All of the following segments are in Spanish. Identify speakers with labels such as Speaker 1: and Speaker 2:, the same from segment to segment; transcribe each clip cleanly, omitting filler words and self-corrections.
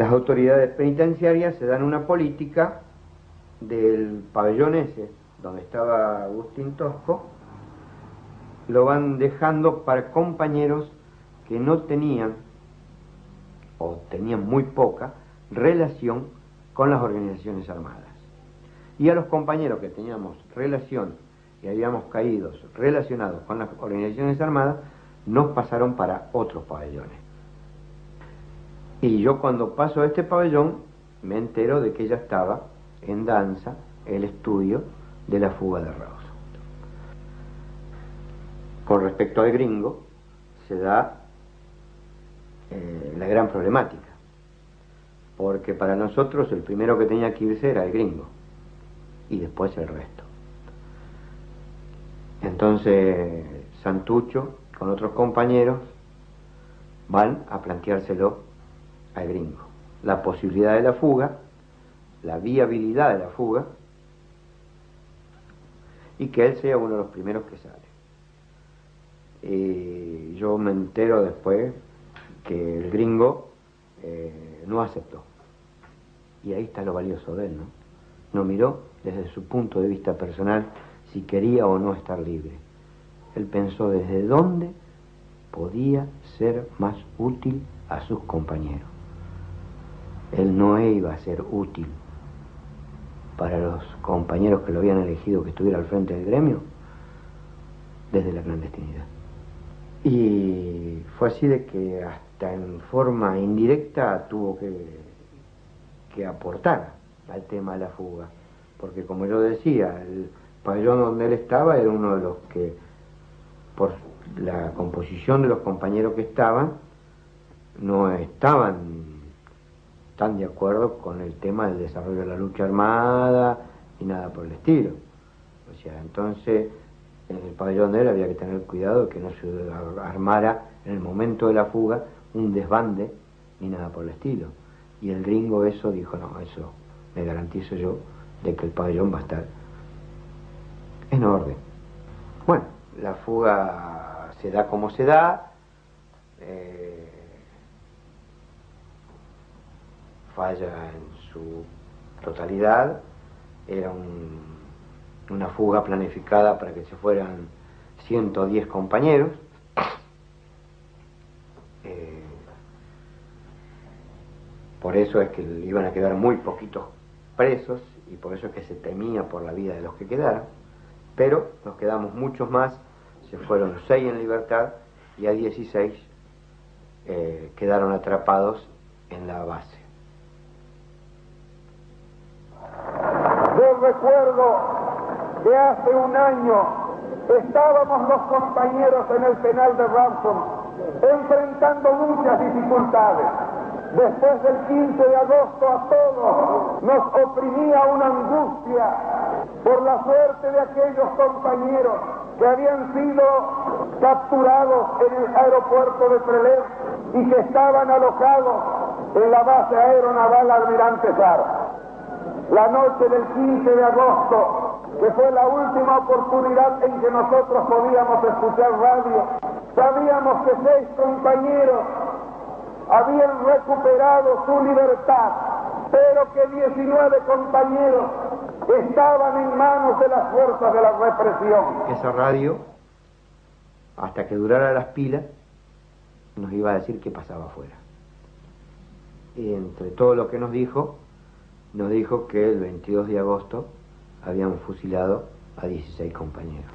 Speaker 1: las autoridades penitenciarias se dan una política del pabellón ese, donde estaba Agustín Tosco, lo van dejando para compañeros que no tenían, o tenían muy poca, relación con las organizaciones armadas. Y a los compañeros que teníamos relación y habíamos caído relacionados con las organizaciones armadas, nos pasaron para otros pabellones. Y yo cuando paso a este pabellón, me entero de que ya estaba en danza el estudio de la fuga de Rawson. Con respecto al gringo, se da la gran problemática, porque para nosotros el primero que tenía que irse era el gringo, y después el resto. Entonces Santucho, con otros compañeros, van a planteárselo al gringo. La posibilidad de la fuga, la viabilidad de la fuga, y que él sea uno de los primeros que sale. Y yo me entero después que el gringo no aceptó. Y ahí está lo valioso de él, ¿no? No miró desde su punto de vista personal si quería o no estar libre. Él pensó desde dónde podía ser más útil a sus compañeros. Él no iba a ser útil para los compañeros que lo habían elegido que estuviera al frente del gremio desde la clandestinidad. Y fue así de que hasta en forma indirecta tuvo que aportar al tema de la fuga, porque como yo decía, el pabellón donde él estaba era uno de los que, por la composición de los compañeros que estaban, no estaban tan de acuerdo con el tema del desarrollo de la lucha armada y nada por el estilo. O sea, entonces en el pabellón de él había que tener cuidado de que no se armara en el momento de la fuga un desbande ni nada por el estilo. Y el gringo eso dijo, no, eso me garantizo yo de que el pabellón va a estar en orden. Bueno, la fuga se da como se da, falla en su totalidad, era una fuga planificada para que se fueran 110 compañeros. Por eso es que iban a quedar muy poquitos presos y por eso es que se temía por la vida de los que quedaran, pero nos quedamos muchos más, se fueron 6 en libertad y a 16 quedaron atrapados en la base.
Speaker 2: Yo recuerdo que hace un año estábamos los compañeros en el penal de Rawson enfrentando muchas dificultades. Después del 15 de agosto a todos nos oprimía una angustia por la suerte de aquellos compañeros que habían sido capturados en el aeropuerto de Trelew y que estaban alojados en la base aeronaval Almirante Sara. La noche del 15 de agosto, que fue la última oportunidad en que nosotros podíamos escuchar radio, sabíamos que 6 compañeros habían recuperado su libertad, pero que 19 compañeros estaban en manos de las fuerzas de la represión.
Speaker 1: Esa radio, hasta que durara las pilas, nos iba a decir qué pasaba afuera. Y entre todo lo que nos dijo que el 22 de agosto habían fusilado a 16 compañeros.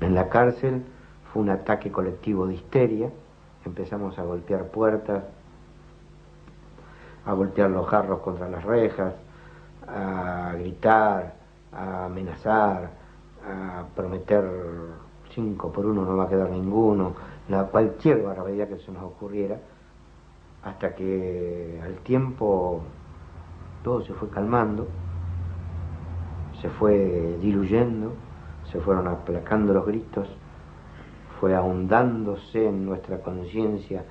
Speaker 1: En la cárcel fue un ataque colectivo de histeria, empezamos a golpear puertas, a golpear los jarros contra las rejas, a gritar, a amenazar, a prometer 5 por 1 no va a quedar ninguno, cualquier barbaridad que se nos ocurriera, hasta que al tiempo todo se fue calmando, se fue diluyendo, se fueron aplacando los gritos, fue ahondándose en nuestra conciencia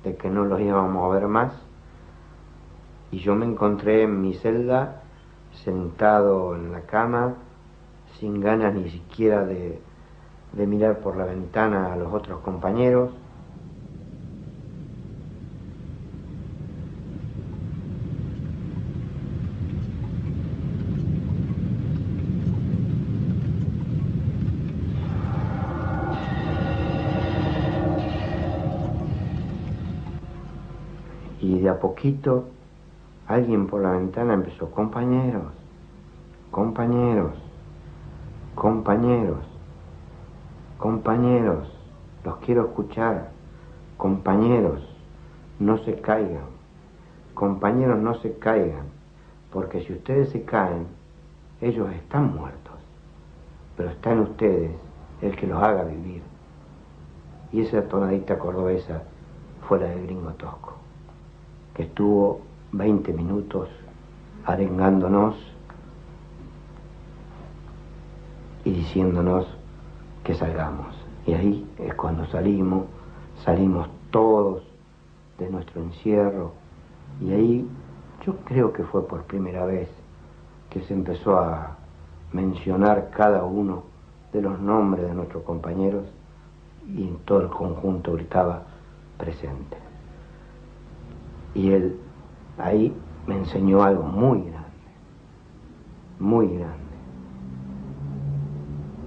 Speaker 1: de que no los íbamos a ver más, y yo me encontré en mi celda, sentado en la cama, sin ganas ni siquiera de mirar por la ventana a los otros compañeros. Y de a poquito alguien por la ventana empezó: compañeros, compañeros, compañeros, compañeros, los quiero escuchar, compañeros, no se caigan, compañeros, no se caigan, porque si ustedes se caen, ellos están muertos, pero está en ustedes el que los haga vivir. Y esa tonadita cordobesa fue la del Gringo Tosco, que estuvo 20 minutos arengándonos y diciéndonos que salgamos. Y ahí es cuando salimos todos de nuestro encierro, y ahí yo creo que fue por primera vez que se empezó a mencionar cada uno de los nombres de nuestros compañeros, y en todo el conjunto gritaba: presente. Y él ahí me enseñó algo muy grande,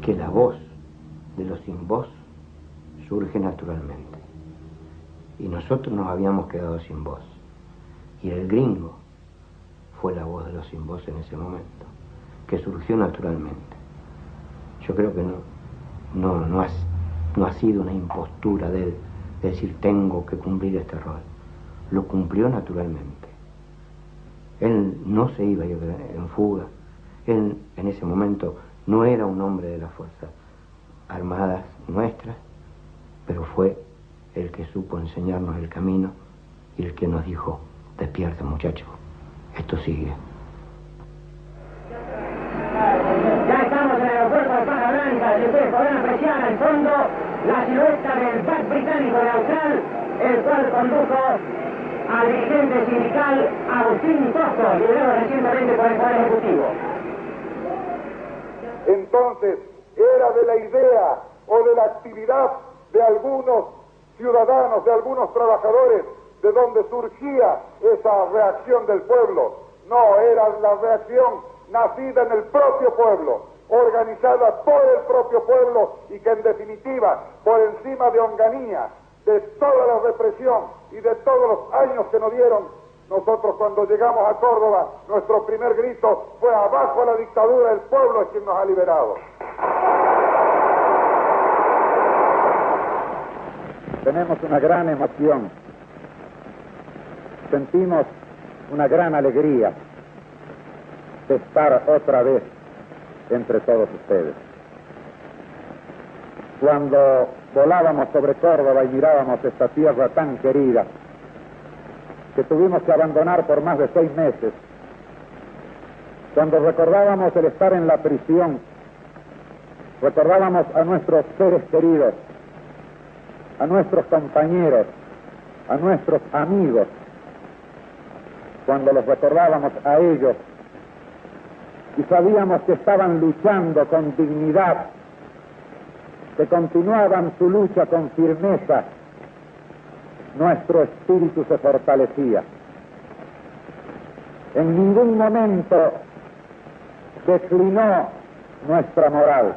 Speaker 1: que la voz de los sin voz surge naturalmente. Y nosotros nos habíamos quedado sin voz. Y el Gringo fue la voz de los sin voz en ese momento, que surgió naturalmente. Yo creo que no ha sido una impostura de él, de decir tengo que cumplir este rol. Lo cumplió naturalmente. Él no se iba en fuga. Él en ese momento no era un hombre de las Fuerzas Armadas nuestras, pero fue el que supo enseñarnos el camino y el que nos dijo: despierten, muchachos, esto sigue.
Speaker 3: Ya estamos en el aeropuerto de Casablanca, y ustedes podrán apreciar al fondo la silueta del BAC británico de Austral, el cual condujo al dirigente sindical Agustín Tosco, liberado recientemente por el Poder Ejecutivo.
Speaker 2: Entonces, era de la idea o de la actividad de algunos ciudadanos, de algunos trabajadores, de donde surgía esa reacción del pueblo. No, era la reacción nacida en el propio pueblo, organizada por el propio pueblo, y que en definitiva, por encima de onganía, de toda la represión y de todos los años que nos dieron, nosotros cuando llegamos a Córdoba, nuestro primer grito fue: abajo la dictadura, el pueblo es quien nos ha liberado.
Speaker 4: Tenemos una gran emoción, sentimos una gran alegría de estar otra vez entre todos ustedes. Cuando volábamos sobre Córdoba y mirábamos esta tierra tan querida, que tuvimos que abandonar por más de 6 meses, cuando recordábamos el estar en la prisión, recordábamos a nuestros seres queridos, a nuestros compañeros, a nuestros amigos, cuando los recordábamos a ellos y sabíamos que estaban luchando con dignidad, que continuaban su lucha con firmeza, nuestro espíritu se fortalecía. En ningún momento declinó nuestra moral,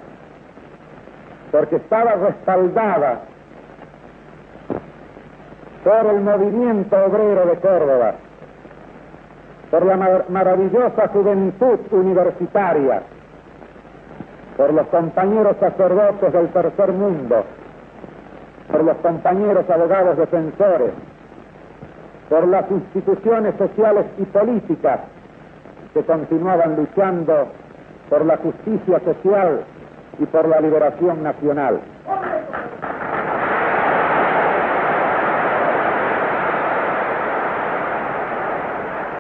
Speaker 4: porque estaba respaldada por el movimiento obrero de Córdoba, por la maravillosa juventud universitaria, por los compañeros sacerdotes del tercer mundo, por los compañeros abogados defensores, por las instituciones sociales y políticas que continuaban luchando por la justicia social y por la liberación nacional.